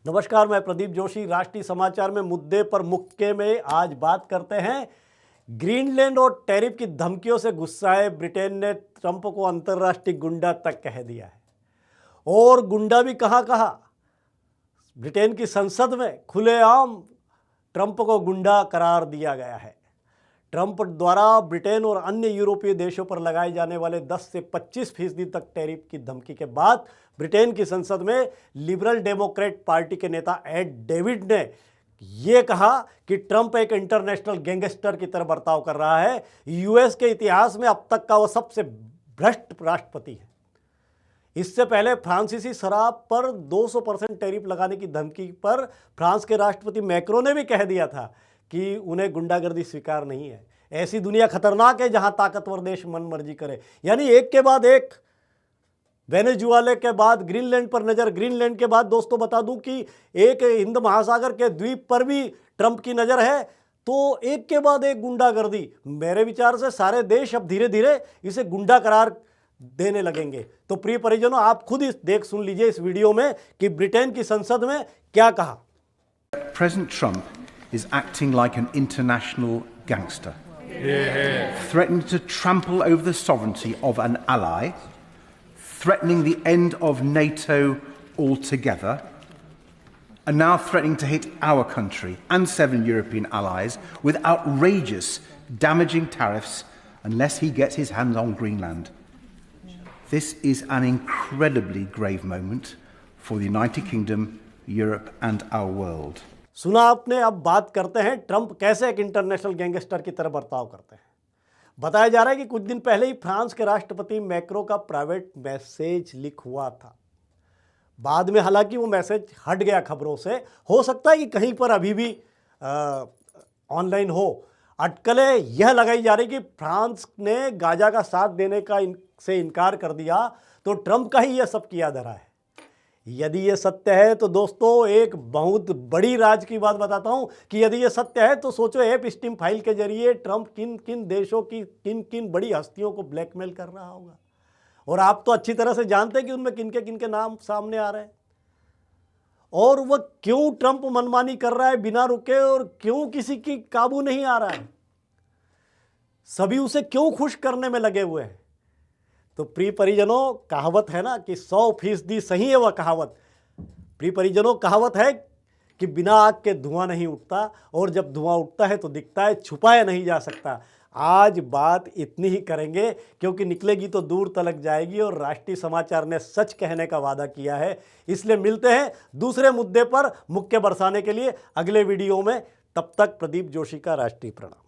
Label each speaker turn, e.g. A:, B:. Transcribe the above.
A: नमस्कार, मैं प्रदीप जोशी। राष्ट्रीय समाचार में मुद्दे पर मुक्के में आज बात करते हैं। ग्रीनलैंड और टैरिफ की धमकियों से गुस्साए ब्रिटेन ने ट्रंप को अंतर्राष्ट्रीय गुंडा तक कह दिया है। और गुंडा भी कहाँ ब्रिटेन की संसद में खुलेआम ट्रंप को गुंडा करार दिया गया है। ट्रंप द्वारा ब्रिटेन और अन्य यूरोपीय देशों पर लगाए जाने वाले 10 से 25% तक टैरिफ की धमकी के बाद ब्रिटेन की संसद में लिबरल डेमोक्रेट पार्टी के नेता एड डेविड ने यह कहा कि ट्रंप एक इंटरनेशनल गैंगस्टर की तरह बर्ताव कर रहा है। यूएस के इतिहास में अब तक का वह सबसे भ्रष्ट राष्ट्रपति है। इससे पहले फ्रांसीसी शराब पर 200% टैरिफ लगाने की धमकी पर फ्रांस के राष्ट्रपति मैक्रों ने भी कह दिया था कि उन्हें गुंडागर्दी स्वीकार नहीं है। ऐसी दुनिया खतरनाक है जहां ताकतवर देश मनमर्जी करे। यानी एक के बाद एक, वेनेजुएला के बाद ग्रीनलैंड पर नजर, ग्रीनलैंड के बाद दोस्तों बता दूं कि एक हिंद महासागर के द्वीप पर भी ट्रंप की नजर है। तो एक के बाद एक गुंडागर्दी। मेरे विचार से सारे देश अब धीरे धीरे इसे गुंडा करार देने लगेंगे। तो प्रिय परिजनों, आप खुद देख सुन लीजिए इस वीडियो में कि ब्रिटेन की संसद में क्या कहा।
B: President Trump is acting like an international gangster, threatening to trample over the sovereignty of an ally, threatening the end of NATO altogether, and now threatening to hit our country and 7 European allies with outrageous, damaging tariffs unless he gets his hands on Greenland. This is an incredibly grave moment for the United Kingdom, Europe and our world.
A: सुना आपने। अब बात करते हैं Trump कैसे एक international gangster की तरह बर्ताव करते हैं। बताया जा रहा है कि कुछ दिन पहले ही फ्रांस के राष्ट्रपति मैक्रों का प्राइवेट मैसेज लीक हुआ था। बाद में हालांकि वो मैसेज हट गया खबरों से। हो सकता है कि कहीं पर अभी भी ऑनलाइन हो। अटकलें यह लगाई जा रही कि फ्रांस ने गाजा का साथ देने का से इनकार कर दिया तो ट्रंप का ही यह सब किया धरा है। यदि यह सत्य है तो दोस्तों एक बहुत बड़ी राज की बात बताता हूं कि यदि यह सत्य है तो सोचो एपस्टीन फाइल के जरिए ट्रंप किन किन देशों की किन किन बड़ी हस्तियों को ब्लैकमेल कर रहा होगा। और आप तो अच्छी तरह से जानते हैं कि उनमें किनके नाम सामने आ रहे हैं और वह क्यों ट्रंप मनमानी कर रहा है बिना रुके और क्यों किसी की काबू नहीं आ रहा है। सभी उसे क्यों खुश करने में लगे हुए हैं। तो प्रिय परिजनों, कहावत है ना कि 100% सही है वह कहावत। प्रिय परिजनों, कहावत है कि बिना आग के धुआं नहीं उठता और जब धुआं उठता है तो दिखता है, छुपाया नहीं जा सकता। आज बात इतनी ही करेंगे क्योंकि निकलेगी तो दूर तलक जाएगी और राष्ट्रीय समाचार ने सच कहने का वादा किया है। इसलिए मिलते हैं दूसरे मुद्दे पर मुक्के बरसाने के लिए अगले वीडियो में। तब तक प्रदीप जोशी का राष्ट्रीय प्रणाम।